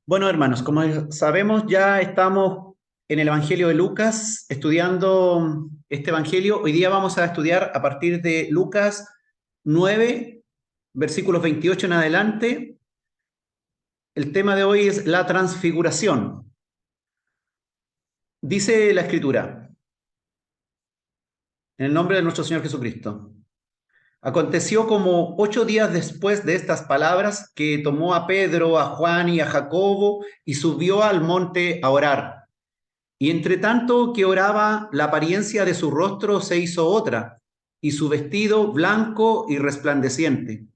Bueno, hermanos, como sabemos, ya estamos en el Evangelio de Lucas estudiando este Evangelio. Hoy día vamos a estudiar a partir de Lucas 9, versículos 28 en adelante. El tema de hoy es la transfiguración. Dice la Escritura, en el nombre de nuestro Señor Jesucristo. Aconteció como 8 días después de estas palabras que tomó a Pedro, a Juan y a Jacobo y subió al monte a orar. Y entre tanto que oraba, la apariencia de su rostro se hizo otra, y su vestido blanco y resplandeciente.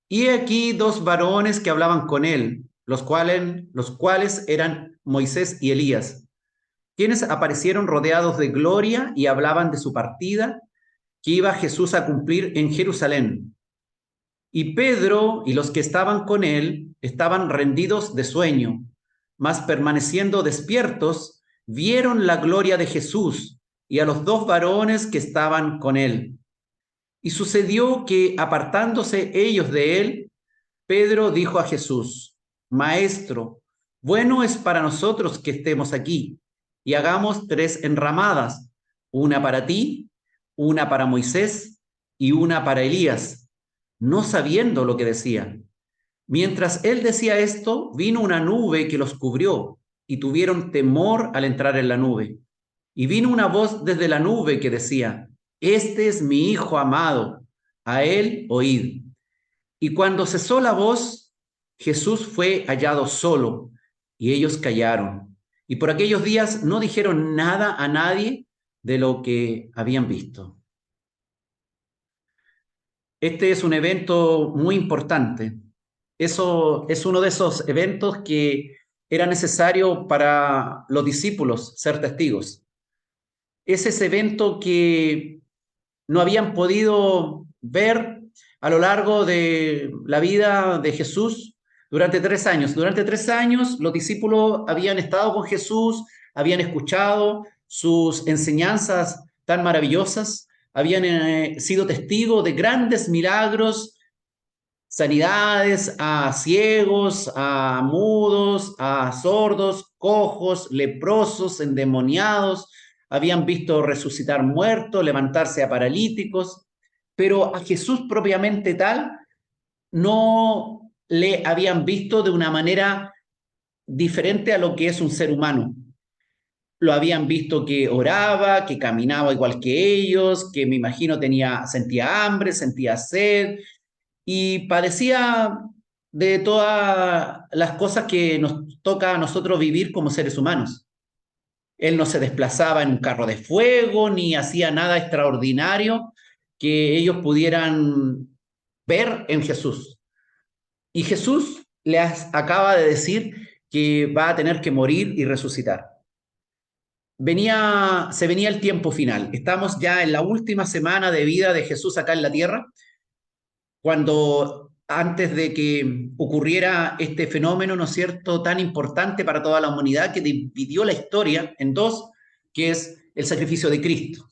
Y he aquí dos varones que hablaban con él, los cuales eran Moisés y Elías, quienes aparecieron rodeados de gloria y hablaban de su partida, que iba Jesús a cumplir en Jerusalén. Y Pedro y los que estaban con él estaban rendidos de sueño, mas permaneciendo despiertos, vieron la gloria de Jesús y a los dos varones que estaban con él. Y sucedió que, apartándose ellos de él, Pedro dijo a Jesús: Maestro, bueno es para nosotros que estemos aquí, y hagamos 3 enramadas, una para ti, una para Moisés y una para Elías, no sabiendo lo que decía. Mientras él decía esto, vino una nube que los cubrió, y tuvieron temor al entrar en la nube. Y vino una voz desde la nube que decía: Este es mi Hijo amado, a él oíd. Y cuando cesó la voz, Jesús fue hallado solo, y ellos callaron. Y por aquellos días no dijeron nada a nadie de lo que habían visto. Este es un evento muy importante. Eso es uno de esos eventos que era necesario para los discípulos ser testigos. Es ese evento que no habían podido ver a lo largo de la vida de Jesús durante 3 años. Durante 3 años los discípulos habían estado con Jesús, habían escuchado sus enseñanzas tan maravillosas, habían sido testigos de grandes milagros, sanidades a ciegos, a mudos, a sordos, cojos, leprosos, endemoniados, habían visto resucitar muertos, levantarse a paralíticos, pero a Jesús propiamente tal no le habían visto de una manera diferente a lo que es un ser humano. Lo habían visto que oraba, que caminaba igual que ellos, que me imagino sentía hambre, sentía sed, y padecía de todas las cosas que nos toca a nosotros vivir como seres humanos. Él no se desplazaba en un carro de fuego ni hacía nada extraordinario que ellos pudieran ver en Jesús. Y Jesús les acaba de decir que va a tener que morir y resucitar. Se venía el tiempo final. Estamos ya en la última semana de vida de Jesús acá en la tierra, cuando antes de que ocurriera este fenómeno, ¿no es cierto?, tan importante para toda la humanidad, que dividió la historia en dos, que es el sacrificio de Cristo.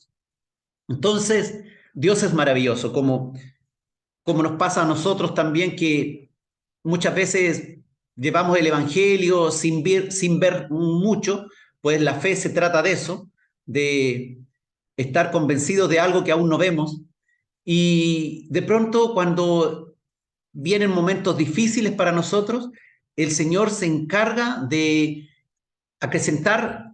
Entonces, Dios es maravilloso, como nos pasa a nosotros también, que muchas veces llevamos el Evangelio sin ver mucho, pues la fe se trata de eso, de estar convencidos de algo que aún no vemos, y de pronto, cuando vienen momentos difíciles para nosotros, el Señor se encarga de acrecentar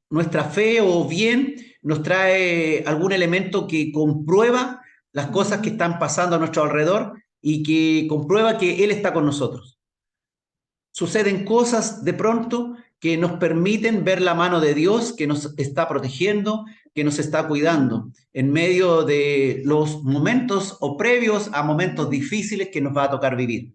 nuestra fe, o bien nos trae algún elemento que comprueba las cosas que están pasando a nuestro alrededor y que comprueba que Él está con nosotros. Suceden cosas de pronto que nos permiten ver la mano de Dios que nos está protegiendo, que nos está cuidando en medio de los momentos o previos a momentos difíciles que nos va a tocar vivir.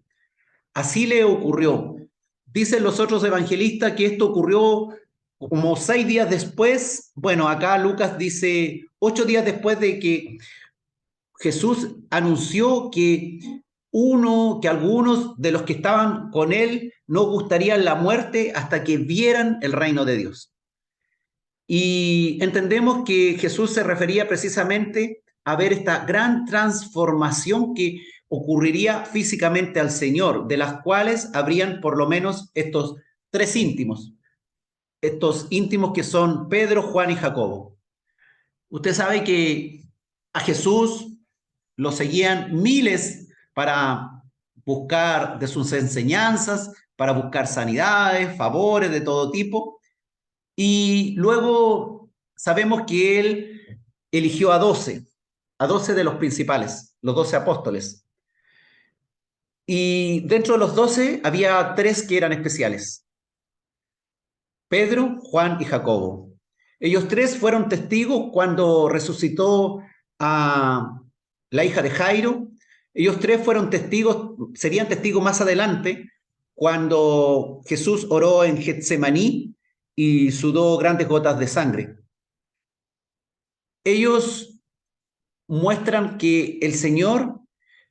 Así le ocurrió. Dicen los otros evangelistas que esto ocurrió como 6 días después. Bueno, acá Lucas dice 8 días después de que Jesús anunció que algunos de los que estaban con él no gustarían la muerte hasta que vieran el reino de Dios. Y entendemos que Jesús se refería precisamente a ver esta gran transformación que ocurriría físicamente al Señor, de las cuales habrían por lo menos estos tres íntimos, estos íntimos que son Pedro, Juan y Jacobo. Usted sabe que a Jesús lo seguían miles para buscar de sus enseñanzas, para buscar sanidades, favores de todo tipo. Y luego sabemos que él eligió a 12 de los principales, los 12 apóstoles. Y dentro de los 12 había tres que eran especiales: Pedro, Juan y Jacobo. Ellos tres fueron testigos cuando resucitó a la hija de Jairo. Ellos tres fueron testigos, serían testigos más adelante, cuando Jesús oró en Getsemaní y sudó grandes gotas de sangre. Ellos muestran que el Señor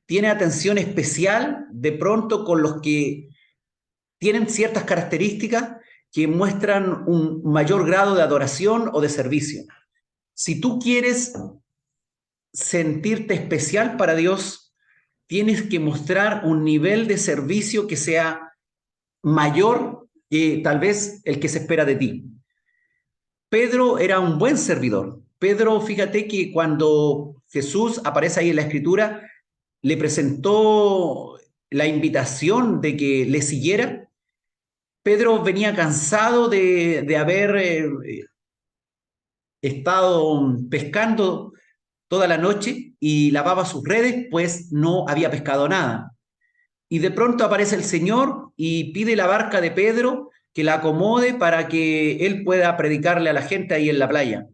tiene atención especial de pronto con los que tienen ciertas características que muestran un mayor grado de adoración o de servicio. Si tú quieres sentirte especial para Dios, tienes que mostrar un nivel de servicio que sea mayor que tal vez el que se espera de ti. Pedro era un buen servidor. Pedro, fíjate que cuando Jesús aparece ahí en la Escritura, le presentó la invitación de que le siguiera. Pedro venía cansado de haber estado pescando toda la noche y lavaba sus redes, pues no había pescado nada. Y de pronto aparece el Señor y pide la barca de Pedro que la acomode para que él pueda predicarle a la gente ahí en la playa.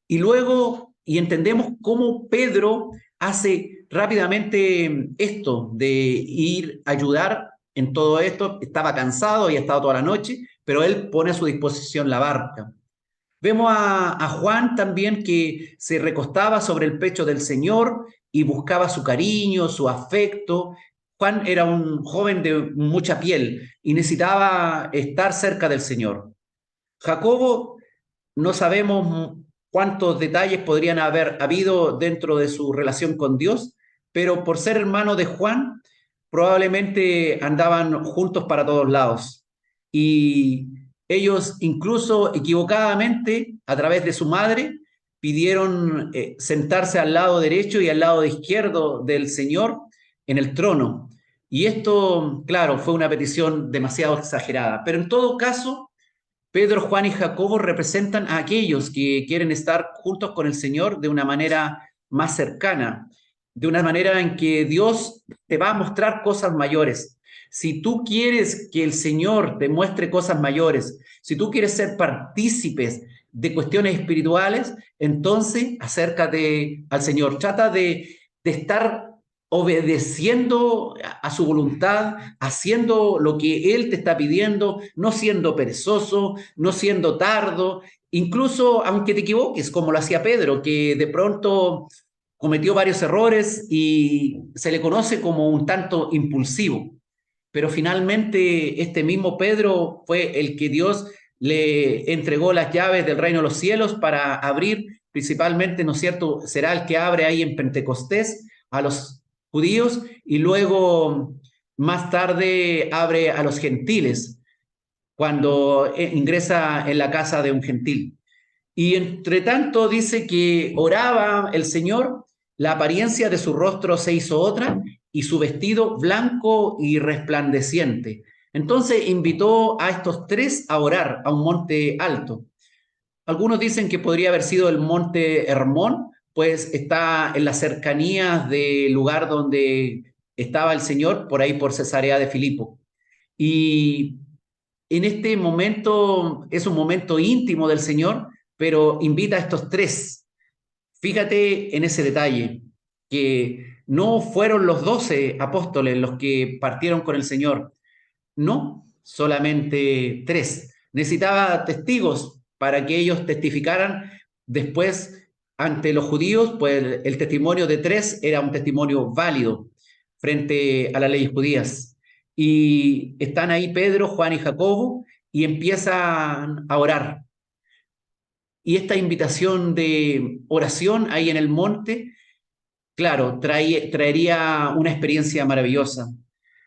Y luego, y entendemos cómo Pedro hace rápidamente esto de ir a ayudar en todo esto. Estaba cansado y ha estado toda la noche, pero él pone a su disposición la barca. Vemos a Juan también que se recostaba sobre el pecho del Señor y buscaba su cariño, su afecto. Juan era un joven de mucha piel y necesitaba estar cerca del Señor. Jacobo, no sabemos cuántos detalles podrían haber habido dentro de su relación con Dios, pero por ser hermano de Juan, probablemente andaban juntos para todos lados. Y ellos, incluso equivocadamente, a través de su madre, pidieron sentarse al lado derecho y al lado izquierdo del Señor en el trono. Y esto, claro, fue una petición demasiado exagerada, pero en todo caso, Pedro, Juan y Jacobo representan a aquellos que quieren estar juntos con el Señor de una manera más cercana, de una manera en que Dios te va a mostrar cosas mayores. Si tú quieres que el Señor te muestre cosas mayores, si tú quieres ser partícipes de cuestiones espirituales, entonces acércate al Señor. Trata de estar obedeciendo a su voluntad, haciendo lo que Él te está pidiendo, no siendo perezoso, no siendo tardo, incluso aunque te equivoques, como lo hacía Pedro, que de pronto cometió varios errores y se le conoce como un tanto impulsivo. Pero finalmente este mismo Pedro fue el que Dios le entregó las llaves del reino de los cielos para abrir, principalmente, ¿no es cierto? Será el que abre ahí en Pentecostés a los judíos y luego más tarde abre a los gentiles cuando ingresa en la casa de un gentil. Y entre tanto dice que oraba el Señor, la apariencia de su rostro se hizo otra y su vestido blanco y resplandeciente. Entonces invitó a estos tres a orar a un monte alto. Algunos dicen que podría haber sido el monte Hermón, pues está en las cercanías del lugar donde estaba el Señor, por ahí por Cesarea de Filipo. Y en este momento es un momento íntimo del Señor, pero invita a estos tres. Fíjate en ese detalle, que no fueron los 12 apóstoles los que partieron con el Señor, no, solamente tres. Necesitaba testigos para que ellos testificaran después ante los judíos, pues el testimonio de tres era un testimonio válido frente a las leyes judías. Y están ahí Pedro, Juan y Jacobo y empiezan a orar. Y esta invitación de oración ahí en el monte, claro, traería una experiencia maravillosa.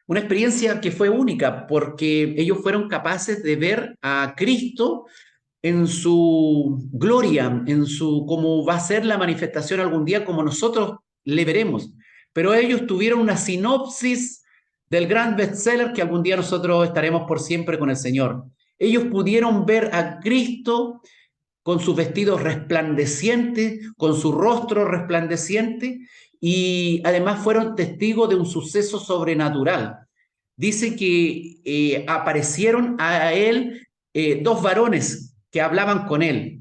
Una experiencia que fue única porque ellos fueron capaces de ver a Cristo en su gloria, en su cómo va a ser la manifestación algún día, como nosotros le veremos. Pero ellos tuvieron una sinopsis del gran bestseller que algún día nosotros estaremos por siempre con el Señor. Ellos pudieron ver a Cristo con sus vestidos resplandecientes, con su rostro resplandeciente, y además fueron testigos de un suceso sobrenatural. Dice que aparecieron a él dos varones que hablaban con él.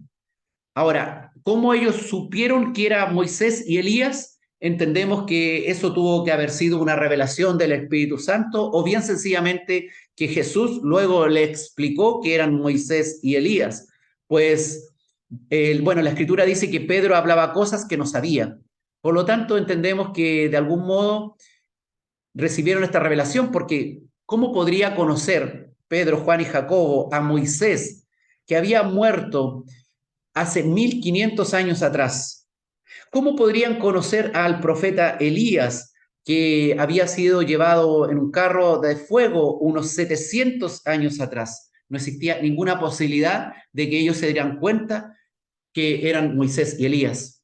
Ahora, ¿cómo ellos supieron que era Moisés y Elías? Entendemos que eso tuvo que haber sido una revelación del Espíritu Santo, o bien sencillamente que Jesús luego le explicó que eran Moisés y Elías. Pues, bueno, la Escritura dice que Pedro hablaba cosas que no sabía. Por lo tanto, entendemos que de algún modo recibieron esta revelación, porque ¿cómo podría conocer Pedro, Juan y Jacobo a Moisés, que había muerto hace 1500 años atrás? ¿Cómo podrían conocer al profeta Elías, que había sido llevado en un carro de fuego unos 700 años atrás? No existía ninguna posibilidad de que ellos se dieran cuenta que eran Moisés y Elías.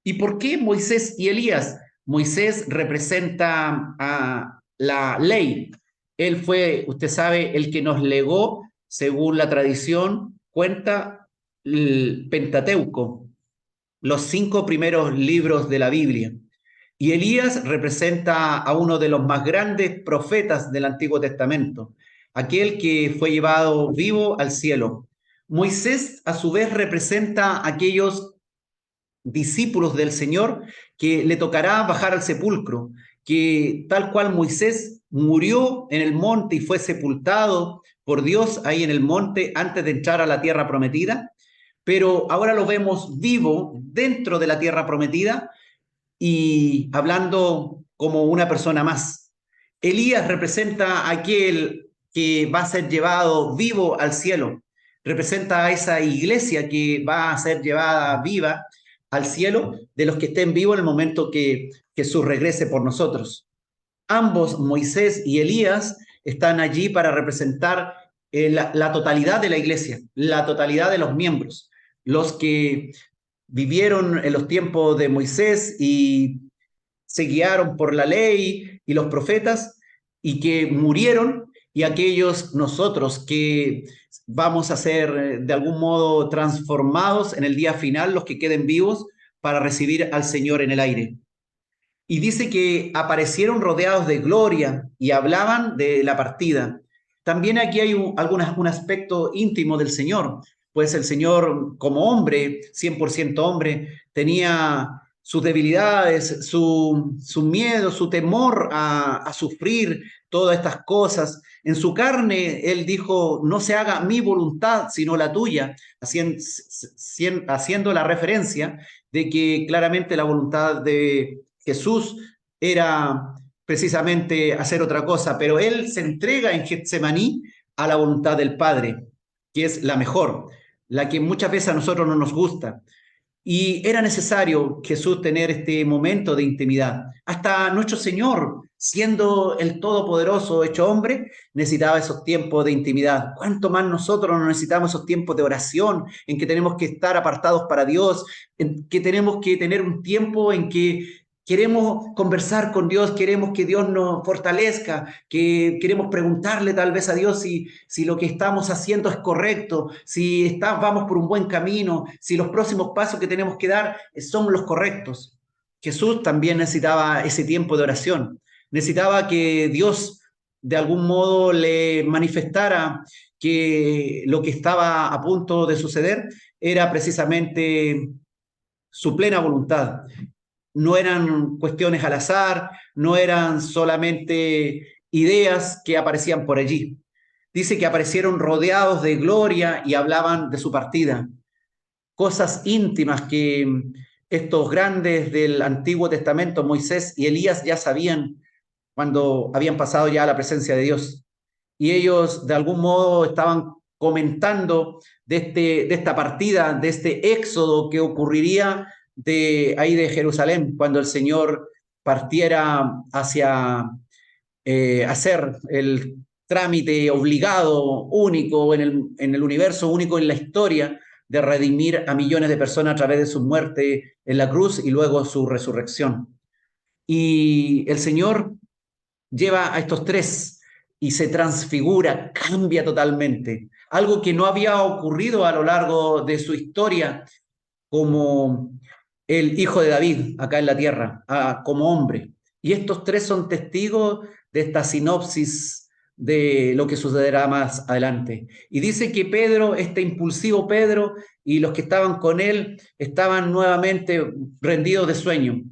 ¿Y por qué Moisés y Elías? Moisés representa a la ley. Él fue, usted sabe, el que nos legó, según la tradición, cuenta el Pentateuco, los 5 primeros libros de la Biblia. Y Elías representa a uno de los más grandes profetas del Antiguo Testamento, aquel que fue llevado vivo al cielo. Moisés, a su vez, representa a aquellos discípulos del Señor que le tocará bajar al sepulcro, que tal cual Moisés murió en el monte y fue sepultado por Dios ahí en el monte antes de entrar a la tierra prometida, pero ahora lo vemos vivo dentro de la tierra prometida y hablando como una persona más. Elías representa a aquel que va a ser llevado vivo al cielo, representa a esa iglesia que va a ser llevada viva al cielo de los que estén vivos en el momento que Jesús regrese por nosotros. Ambos, Moisés y Elías, están allí para representar la totalidad de la iglesia, la totalidad de los miembros, los que vivieron en los tiempos de Moisés y se guiaron por la ley y los profetas y que murieron, y aquellos nosotros que vamos a ser de algún modo transformados en el día final, los que queden vivos para recibir al Señor en el aire. Y dice que aparecieron rodeados de gloria y hablaban de la partida. También aquí hay un aspecto íntimo del Señor, pues el Señor como hombre, 100% hombre, tenía sus debilidades, su miedo, su temor a sufrir todas estas cosas. En su carne, él dijo, no se haga mi voluntad, sino la tuya, haciendo la referencia de que claramente la voluntad de Jesús era precisamente hacer otra cosa, pero él se entrega en Getsemaní a la voluntad del Padre, que es la mejor, la que muchas veces a nosotros no nos gusta. Y era necesario Jesús tener este momento de intimidad. Hasta nuestro Señor, siendo el Todopoderoso hecho hombre, necesitaba esos tiempos de intimidad. ¿Cuánto más nosotros no necesitamos esos tiempos de oración en que tenemos que estar apartados para Dios, en que tenemos que tener un tiempo en que queremos conversar con Dios, queremos que Dios nos fortalezca, que queremos preguntarle tal vez a Dios si lo que estamos haciendo es correcto, si vamos por un buen camino, si los próximos pasos que tenemos que dar son los correctos? Jesús también necesitaba ese tiempo de oración, necesitaba que Dios de algún modo le manifestara que lo que estaba a punto de suceder era precisamente su plena voluntad. No eran cuestiones al azar, no eran solamente ideas que aparecían por allí. Dice que aparecieron rodeados de gloria y hablaban de su partida, cosas íntimas que estos grandes del Antiguo Testamento, Moisés y Elías, ya sabían cuando habían pasado ya a la presencia de Dios. Y ellos de algún modo estaban comentando de esta partida, de este éxodo que ocurriría de ahí de Jerusalén, cuando el Señor partiera hacia hacer el trámite obligado, único en el universo, único en la historia, de redimir a millones de personas a través de su muerte en la cruz y luego su resurrección. Y el Señor lleva a estos tres y se transfigura, cambia totalmente. Algo que no había ocurrido a lo largo de su historia como el hijo de David acá en la tierra, como hombre. Y estos tres son testigos de esta sinopsis de lo que sucederá más adelante. Y dice que Pedro, este impulsivo Pedro, y los que estaban con él, estaban nuevamente rendidos de sueño.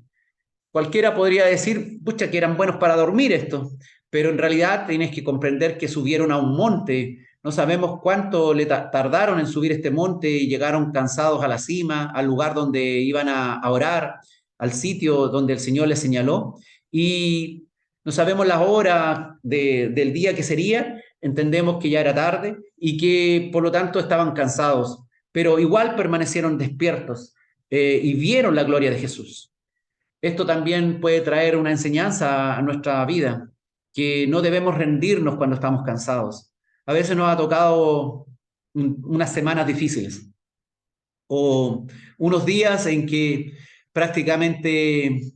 Cualquiera podría decir, pucha, que eran buenos para dormir esto, pero en realidad tienes que comprender que subieron a un monte. No sabemos cuánto le tardaron en subir este monte y llegaron cansados a la cima, al lugar donde iban a orar, al sitio donde el Señor les señaló. Y no sabemos la hora del día que sería, entendemos que ya era tarde y que por lo tanto estaban cansados, pero igual permanecieron despiertos y vieron la gloria de Jesús. Esto también puede traer una enseñanza a nuestra vida, que no debemos rendirnos cuando estamos cansados. A veces nos ha tocado unas semanas difíciles o unos días en que prácticamente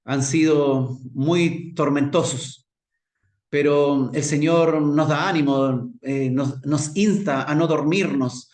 han sido muy tormentosos, pero el Señor nos da ánimo, nos insta a no dormirnos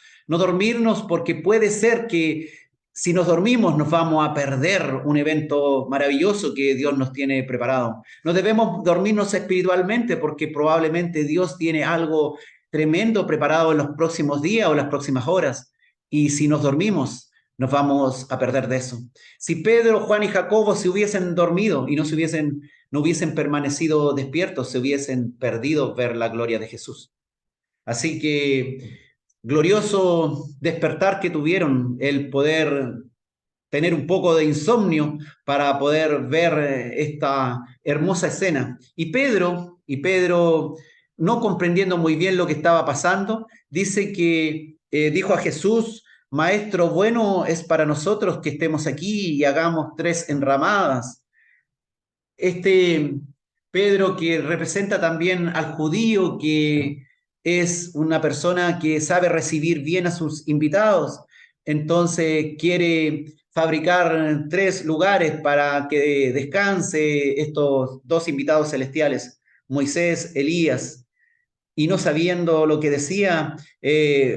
porque puede ser que si nos dormimos nos vamos a perder un evento maravilloso que Dios nos tiene preparado. No debemos dormirnos espiritualmente porque probablemente Dios tiene algo tremendo preparado en los próximos días o las próximas horas. Y si nos dormimos, nos vamos a perder de eso. Si Pedro, Juan y Jacobo se hubiesen dormido y no hubiesen permanecido despiertos, se hubiesen perdido ver la gloria de Jesús. Así que glorioso despertar que tuvieron, el poder tener un poco de insomnio para poder ver esta hermosa escena. Y Pedro, no comprendiendo muy bien lo que estaba pasando, dice que dijo a Jesús: Maestro, bueno es para nosotros que estemos aquí y hagamos tres enramadas. Este Pedro, que representa también al judío, que es una persona que sabe recibir bien a sus invitados, entonces quiere fabricar tres lugares para que descanse estos dos invitados celestiales, Moisés, Elías, y no sabiendo lo que decía,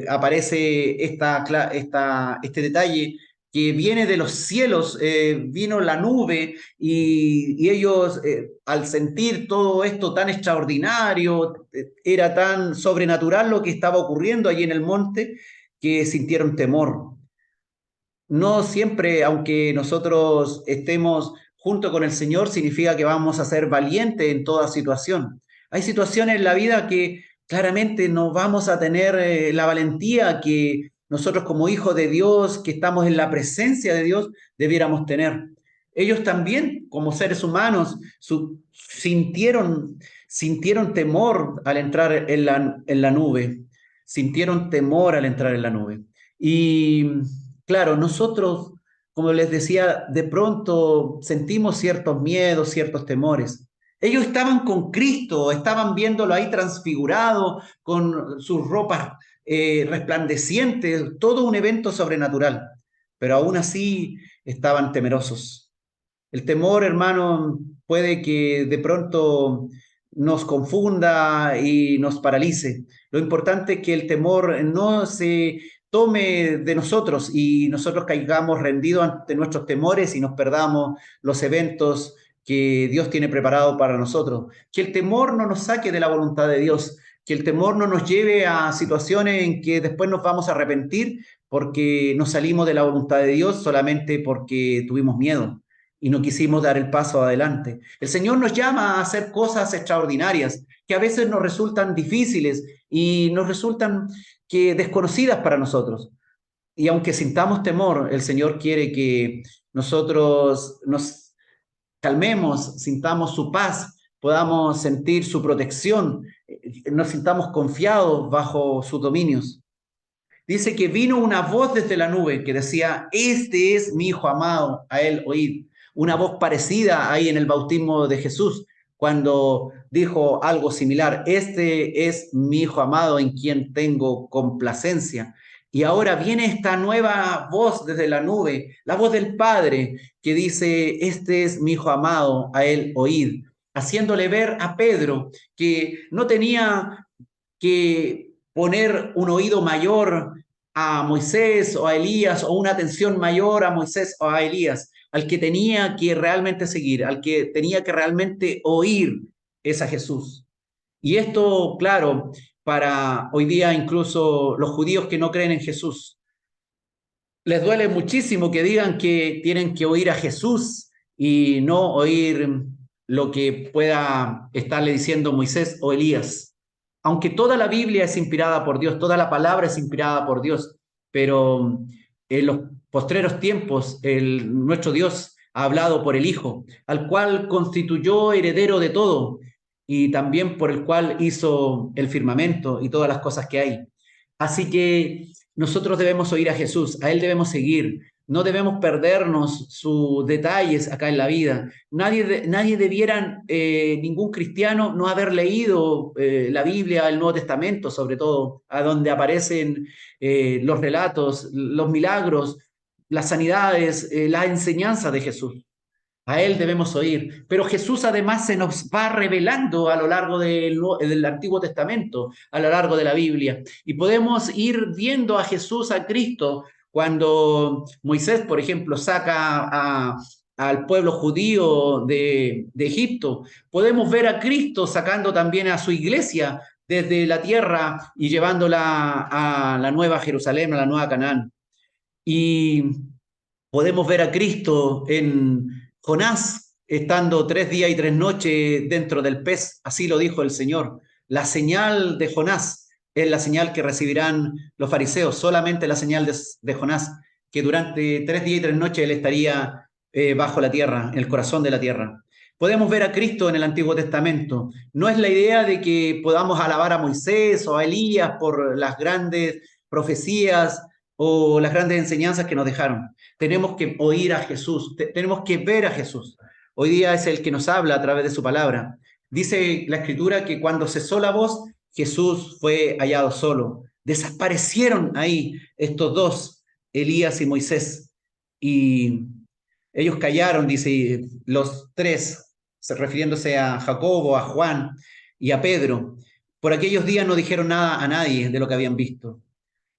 aparece este detalle que viene de los cielos, vino la nube y ellos al sentir todo esto tan extraordinario, era tan sobrenatural lo que estaba ocurriendo allí en el monte, que sintieron temor. No siempre, aunque nosotros estemos junto con el Señor, significa que vamos a ser valientes en toda situación. Hay situaciones en la vida que claramente no vamos a tener la valentía que nosotros como hijos de Dios, que estamos en la presencia de Dios, debiéramos tener. Ellos también, como seres humanos, sintieron temor al entrar en la nube, sintieron temor al entrar en la nube. Y claro, nosotros, como les decía, de pronto sentimos ciertos miedos, ciertos temores. Ellos estaban con Cristo, estaban viéndolo ahí transfigurado, con sus ropas resplandecientes, todo un evento sobrenatural, pero aún así estaban temerosos. El temor, hermano, puede que de pronto nos confunda y nos paralice. Lo importante es que el temor no se tome de nosotros y nosotros caigamos rendidos ante nuestros temores y nos perdamos los eventos que Dios tiene preparado para nosotros. Que el temor no nos saque de la voluntad de Dios, que el temor no nos lleve a situaciones en que después nos vamos a arrepentir porque nos salimos de la voluntad de Dios solamente porque tuvimos miedo y no quisimos dar el paso adelante. El Señor nos llama a hacer cosas extraordinarias que a veces nos resultan difíciles y nos resultan desconocidas para nosotros. Y aunque sintamos temor, el Señor quiere que nosotros nos calmemos, sintamos su paz, podamos sentir su protección, nos sintamos confiados bajo sus dominios. Dice que vino una voz desde la nube que decía: Este es mi hijo amado, a él oíd. Una voz parecida ahí en el bautismo de Jesús, cuando dijo algo similar: este es mi Hijo amado en quien tengo complacencia. Y ahora viene esta nueva voz desde la nube, la voz del Padre, que dice: este es mi Hijo amado, a él oíd, haciéndole ver a Pedro que no tenía que poner un oído mayor a Moisés o a Elías, o una atención mayor a Moisés o a Elías. Al que tenía que realmente seguir, al que tenía que realmente oír, es a Jesús. Y esto, claro, para hoy día incluso los judíos que no creen en Jesús, les duele muchísimo que digan que tienen que oír a Jesús y no oír lo que pueda estarle diciendo Moisés o Elías. Aunque toda la Biblia es inspirada por Dios, toda la palabra es inspirada por Dios, pero en los postreros tiempos nuestro Dios ha hablado por el Hijo, al cual constituyó heredero de todo y también por el cual hizo el firmamento y todas las cosas que hay. Así que nosotros debemos oír a Jesús, a Él debemos seguir, no debemos perdernos sus detalles acá en la vida. Nadie debiera, ningún cristiano, no haber leído la Biblia, el Nuevo Testamento, sobre todo, a donde aparecen los relatos, los milagros, las sanidades, la enseñanza de Jesús. A Él debemos oír. Pero Jesús además se nos va revelando a lo largo del Antiguo Testamento, a lo largo de la Biblia. Y podemos ir viendo a Jesús, a Cristo, cuando Moisés, por ejemplo, saca al pueblo judío de Egipto. Podemos ver a Cristo sacando también a su iglesia desde la tierra y llevándola a la nueva Jerusalén, a la nueva Canaán. Y podemos ver a Cristo en Jonás, estando 3 días y 3 noches dentro del pez, así lo dijo el Señor. La señal de Jonás es la señal que recibirán los fariseos, solamente la señal de Jonás, que durante 3 días y 3 noches él estaría bajo la tierra, en el corazón de la tierra. Podemos ver a Cristo en el Antiguo Testamento. No es la idea de que podamos alabar a Moisés o a Elías por las grandes profecías o las grandes enseñanzas que nos dejaron. Tenemos que oír a Jesús, tenemos que ver a Jesús. Hoy día es el que nos habla a través de su palabra. Dice la Escritura que cuando cesó la voz, Jesús fue hallado solo. Desaparecieron ahí estos dos, Elías y Moisés. Y ellos callaron, dice, los tres, refiriéndose a Jacobo, a Juan y a Pedro. Por aquellos días no dijeron nada a nadie de lo que habían visto.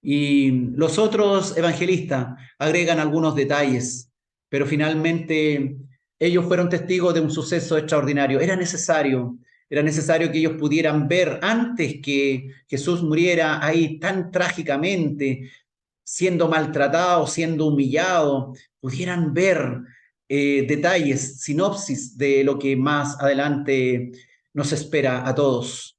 Y los otros evangelistas agregan algunos detalles, pero finalmente ellos fueron testigos de un suceso extraordinario. Era necesario que ellos pudieran ver antes que Jesús muriera ahí tan trágicamente, siendo maltratado, siendo humillado, pudieran ver detalles, sinopsis de lo que más adelante nos espera a todos.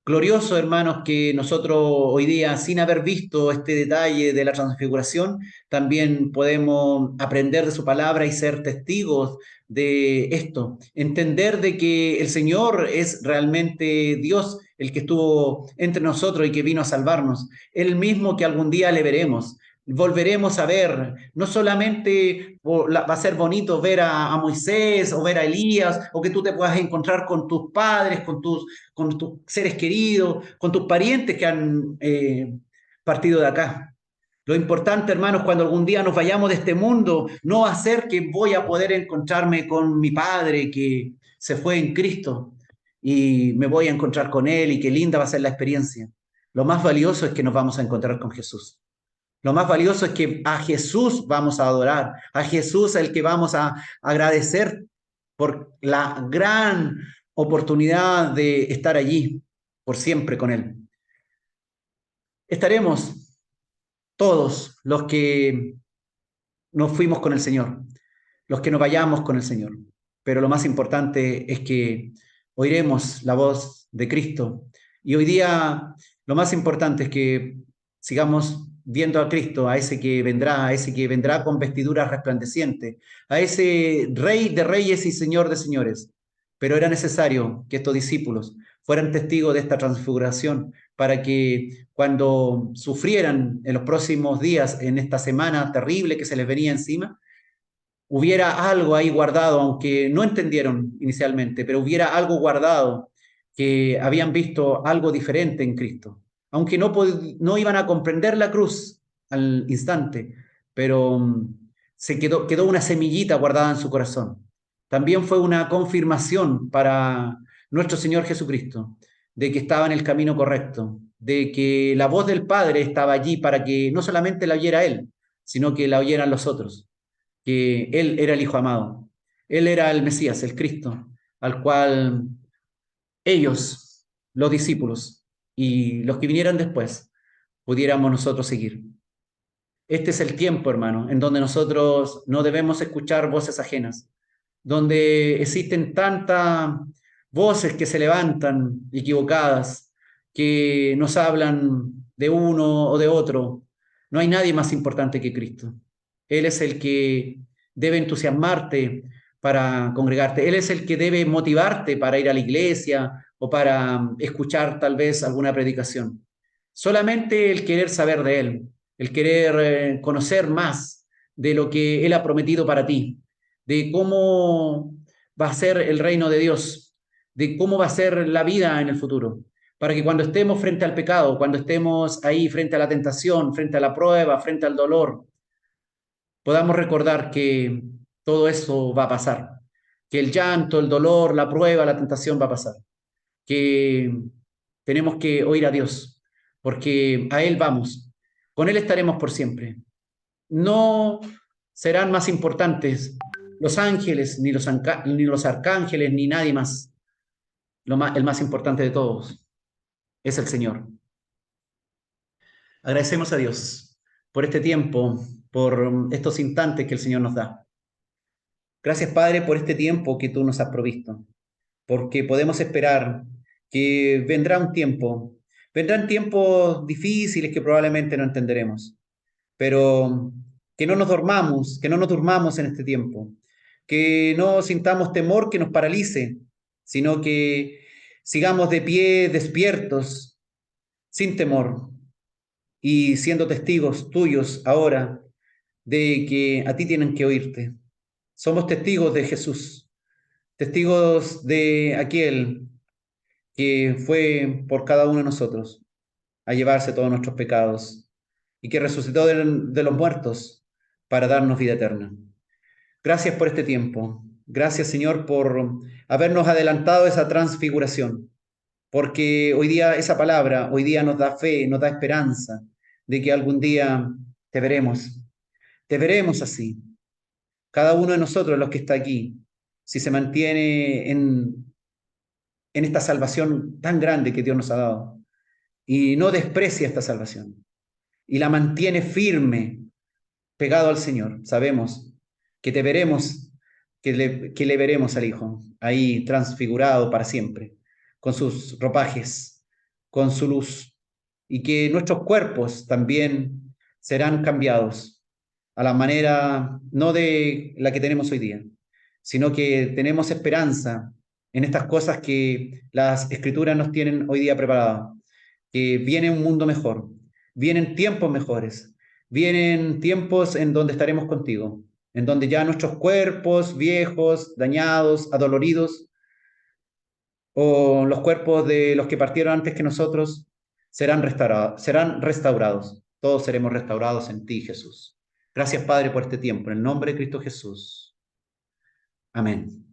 Glorioso, hermanos, que nosotros hoy día, sin haber visto este detalle de la transfiguración, también podemos aprender de su palabra y ser testigos de esto. Entender de que el Señor es realmente Dios, el que estuvo entre nosotros y que vino a salvarnos. El mismo que algún día le veremos. Volveremos a ver, no solamente va a ser bonito ver a Moisés o ver a Elías, o que tú te puedas encontrar con tus padres, con tus seres queridos, con tus parientes que han partido de acá. Lo importante, hermanos, cuando algún día nos vayamos de este mundo, no va a ser que voy a poder encontrarme con mi padre que se fue en Cristo y me voy a encontrar con él y qué linda va a ser la experiencia. Lo más valioso es que nos vamos a encontrar con Jesús. Lo más valioso es que a Jesús vamos a adorar, a Jesús el que vamos a agradecer por la gran oportunidad de estar allí por siempre con Él. Estaremos todos los que nos fuimos con el Señor, los que nos vayamos con el Señor, pero lo más importante es que oiremos la voz de Cristo. Y hoy día lo más importante es que sigamos viendo a Cristo, a ese que vendrá con vestiduras resplandecientes, a ese Rey de reyes y Señor de señores. Pero era necesario que estos discípulos fueran testigos de esta transfiguración para que cuando sufrieran en los próximos días, en esta semana terrible que se les venía encima, hubiera algo ahí guardado, aunque no entendieron inicialmente, pero hubiera algo guardado, que habían visto algo diferente en Cristo, aunque no iban a comprender la cruz al instante, pero quedó una semillita guardada en su corazón. También fue una confirmación para nuestro Señor Jesucristo de que estaba en el camino correcto, de que la voz del Padre estaba allí para que no solamente la oyera Él, sino que la oyeran los otros, que Él era el Hijo amado, Él era el Mesías, el Cristo, al cual ellos, los discípulos y los que vinieran después, pudiéramos nosotros seguir. Este es el tiempo, hermano, en donde nosotros no debemos escuchar voces ajenas, donde existen tantas voces que se levantan equivocadas, que nos hablan de uno o de otro. No hay nadie más importante que Cristo. Él es el que debe entusiasmarte para congregarte. Él es el que debe motivarte para ir a la iglesia o para escuchar tal vez alguna predicación. Solamente el querer saber de Él, el querer conocer más de lo que Él ha prometido para ti, de cómo va a ser el reino de Dios, de cómo va a ser la vida en el futuro, para que cuando estemos frente al pecado, cuando estemos ahí frente a la tentación, frente a la prueba, frente al dolor, podamos recordar que todo eso va a pasar, que el llanto, el dolor, la prueba, la tentación va a pasar, que tenemos que oír a Dios, porque a Él vamos, con Él estaremos por siempre. No serán más importantes los ángeles, ni los arcángeles, ni nadie más. El más importante de todos es el Señor. Agradecemos a Dios por este tiempo, por estos instantes que el Señor nos da. Gracias, Padre, por este tiempo que tú nos has provisto, porque podemos esperar que vendrán tiempos difíciles que probablemente no entenderemos, pero que no nos dormamos, que no nos durmamos en este tiempo, que no sintamos temor que nos paralice, sino que sigamos de pie, despiertos, sin temor y siendo testigos tuyos ahora de que a ti tienen que oírte. Somos testigos de Jesús, testigos de aquel que fue por cada uno de nosotros a llevarse todos nuestros pecados y que resucitó de los muertos para darnos vida eterna. Gracias por este tiempo. Gracias, Señor, por habernos adelantado esa transfiguración, porque hoy día esa palabra, hoy día nos da fe, nos da esperanza de que algún día te veremos así. Cada uno de nosotros, los que está aquí, si se mantiene en esta salvación tan grande que Dios nos ha dado y no desprecia esta salvación y la mantiene firme, pegado al Señor, sabemos que te veremos, que le veremos al Hijo, ahí transfigurado para siempre, con sus ropajes, con su luz, y que nuestros cuerpos también serán cambiados a la manera no de la que tenemos hoy día, sino que tenemos esperanza en estas cosas que las Escrituras nos tienen hoy día preparadas, que viene un mundo mejor, vienen tiempos mejores, vienen tiempos en donde estaremos contigo, en donde ya nuestros cuerpos viejos, dañados, adoloridos, o los cuerpos de los que partieron antes que nosotros, serán restaurados. Todos seremos restaurados en ti, Jesús. Gracias, Padre, por este tiempo. En el nombre de Cristo Jesús. Amén.